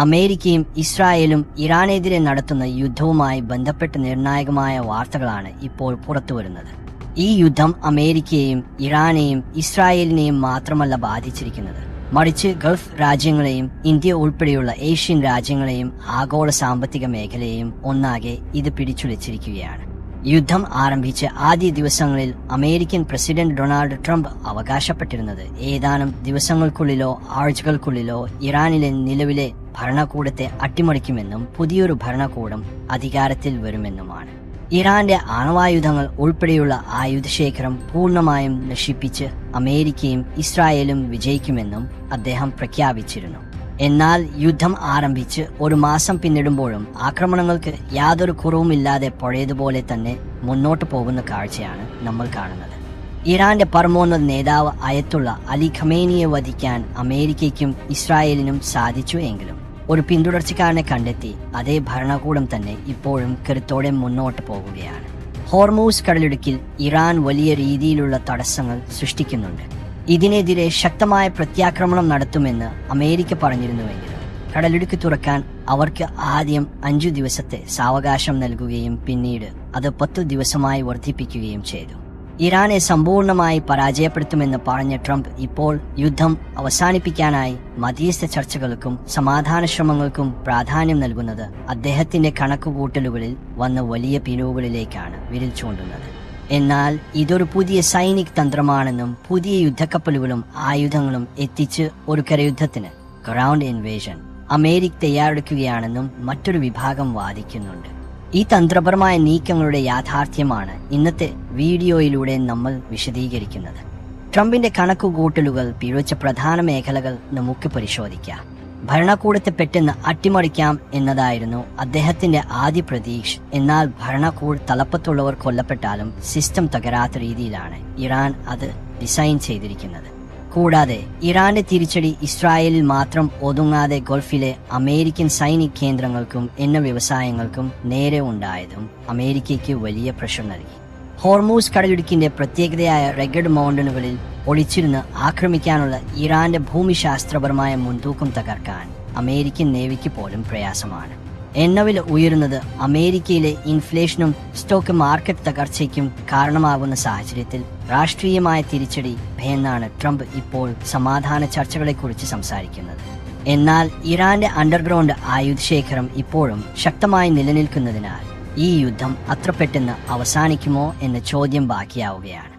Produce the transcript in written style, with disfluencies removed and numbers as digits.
അമേരിക്കയും ഇസ്രായേലും ഇറാനെതിരെ നടത്തുന്ന യുദ്ധവുമായി ബന്ധപ്പെട്ട നിർണായകമായ വാർത്തകളാണ് ഇപ്പോൾ പുറത്തുവരുന്നത്. ഈ യുദ്ധം അമേരിക്കയെയും ഇറാനെയും ഇസ്രായേലിനെയും മാത്രമല്ല ബാധിച്ചിരിക്കുന്നത്, മറിച്ച് ഗൾഫ് രാജ്യങ്ങളെയും ഇന്ത്യ ഉൾപ്പെടെയുള്ള ഏഷ്യൻ രാജ്യങ്ങളെയും ആഗോള സാമ്പത്തിക മേഖലയെയും ഒന്നാകെ ഇത് പിടിച്ചുലച്ചിരിക്കുകയാണ്. യുദ്ധം ആരംഭിച്ച ആദ്യ ദിവസങ്ങളിൽ അമേരിക്കൻ പ്രസിഡന്റ് ഡൊണാൾഡ് ട്രംപ് അവകാശപ്പെട്ടിരുന്നത് ഏതാനും ദിവസങ്ങൾക്കുള്ളിലോ ആഴ്ചകൾക്കുള്ളിലോ ഇറാനിലെ നിലവിലെ ഭരണകൂടത്തെ അട്ടിമറിക്കുമെന്നും പുതിയൊരു ഭരണകൂടം അധികാരത്തിൽ വരുമെന്നുമാണ്. ഇറാന്റെ ആണവായുധങ്ങൾ ഉൾപ്പെടെയുള്ള ആയുധശേഖരം പൂർണ്ണമായും നശിപ്പിച്ച് അമേരിക്കയും ഇസ്രായേലും വിജയിക്കുമെന്നും അദ്ദേഹം പ്രഖ്യാപിച്ചിരുന്നു. എന്നാൽ യുദ്ധം ആരംഭിച്ച് ഒരു മാസം പിന്നിടുമ്പോഴും ആക്രമണങ്ങൾക്ക് യാതൊരു കുറവുമില്ലാതെ പഴയതുപോലെ തന്നെ മുന്നോട്ടു പോകുന്ന കാഴ്ചയാണ് നമ്മൾ കാണുന്നത്. ഇറാന്റെ പരമോന്നത നേതാവ് അയത്തുള്ള അലി ഖമേനിയെ വധിക്കാൻ അമേരിക്കയ്ക്കും ഇസ്രായേലിനും സാധിച്ചു എങ്കിലും ഒരു പിന്തുടർച്ചക്കാരനെ കണ്ടെത്തി അതേ ഭരണകൂടം തന്നെ ഇപ്പോഴും കരുത്തോടെ മുന്നോട്ട് പോകുകയാണ്. ഹോർമൂസ് കടലിടുക്കിൽ ഇറാൻ വലിയ രീതിയിലുള്ള തടസ്സങ്ങൾ സൃഷ്ടിക്കുന്നുണ്ട്. ഇതിനെതിരെ ശക്തമായ പ്രത്യാക്രമണം നടത്തുമെന്ന് അമേരിക്ക പറഞ്ഞിരുന്നുവെങ്കിലും കടലിടുക്ക് തുറക്കാൻ അവർക്ക് ആദ്യം 5 ദിവസത്തെ സാവകാശം നൽകുകയും പിന്നീട് അത് 10 ദിവസമായി വർദ്ധിപ്പിക്കുകയും ചെയ്തു. ഇറാനെ സമ്പൂർണമായി പരാജയപ്പെടുത്തുമെന്ന് പറഞ്ഞ ട്രംപ് ഇപ്പോൾ യുദ്ധം അവസാനിപ്പിക്കാനായി മധ്യസ്ഥ ചർച്ചകൾക്കും സമാധാന ശ്രമങ്ങൾക്കും പ്രാധാന്യം നൽകുന്നത് അദ്ദേഹത്തിന്റെ കണക്കുകൂട്ടലുകളിൽ വന്ന വലിയ പിഴവുകളിലേക്കാണ് വിരൽ ചൂണ്ടുന്നത്. എന്നാൽ ഇതൊരു പുതിയ സൈനിക് തന്ത്രമാണെന്നും പുതിയ യുദ്ധക്കപ്പലുകളും ആയുധങ്ങളും എത്തിച്ച് ഒരു കരയുദ്ധത്തിന് ഗ്രൗണ്ട് ഇൻവേഷൻ അമേരിക്ക തയ്യാറെടുക്കുകയാണെന്നും മറ്റൊരു വിഭാഗം വാദിക്കുന്നുണ്ട്. ഈ തന്ത്രപരമായ നീക്കങ്ങളുടെ യാഥാർത്ഥ്യമാണ് ഇന്നത്തെ വീഡിയോയിലൂടെ നമ്മൾ വിശദീകരിക്കുന്നത്. ട്രംപിന്റെ കണക്കുകൂട്ടലുകൾ പിഴച്ച പ്രധാന മേഖലകൾ നമുക്ക് പരിശോധിക്കാം. ഭരണകൂടത്തെ പെട്ടെന്ന് അട്ടിമറിക്കാം എന്നതായിരുന്നു അദ്ദേഹത്തിന്റെ ആദ്യ പ്രതീക്ഷ. എന്നാൽ ഭരണകൂട തലപ്പത്തുള്ളവർ കൊല്ലപ്പെട്ടാലും സിസ്റ്റം തകരാത്ത രീതിയിലാണ് ഇറാൻ അത് ഡിസൈൻ ചെയ്തിരിക്കുന്നത്. കൂടാതെ ഇറാന്റെ തിരിച്ചടി ഇസ്രായേലിൽ മാത്രം ഒതുങ്ങാതെ ഗൾഫിലെ അമേരിക്കൻ സൈനിക കേന്ദ്രങ്ങൾക്കും എണ്ണ വ്യവസായങ്ങൾക്കും നേരെ ഉണ്ടായതും അമേരിക്കയ്ക്ക് വലിയ പ്രഷർ നൽകി. ഹോർമൂസ് കടലിടുക്കിന്റെ പ്രത്യേകതയായ റെഗഡ് മൗണ്ടനുകളിൽ ഒളിച്ചിരുന്ന് ആക്രമിക്കാനുള്ള ഇറാന്റെ ഭൂമിശാസ്ത്രപരമായ മുൻതൂക്കം തകർക്കാൻ അമേരിക്കൻ നേവിക്ക് പോലും പ്രയാസമാണ്. എണ്ണവില ഉയരുന്നത് അമേരിക്കയിലെ ഇൻഫ്ലേഷനും സ്റ്റോക്ക് മാർക്കറ്റ് തകർച്ചയ്ക്കും കാരണമാകുന്ന സാഹചര്യത്തിൽ രാഷ്ട്രീയമായ തിരിച്ചടി ഭയന്നാണ് ട്രംപ് ഇപ്പോൾ സമാധാന ചർച്ചകളെക്കുറിച്ച് സംസാരിക്കുന്നത്. എന്നാൽ ഇറാന്റെ അണ്ടർഗ്രൗണ്ട് ആയുധശേഖരം ഇപ്പോഴും ശക്തമായി നിലനിൽക്കുന്നതിനാൽ ഈ യുദ്ധം അത്ര പെട്ടെന്ന് അവസാനിക്കുമോ എന്ന ചോദ്യം ബാക്കിയാവുകയാണ്.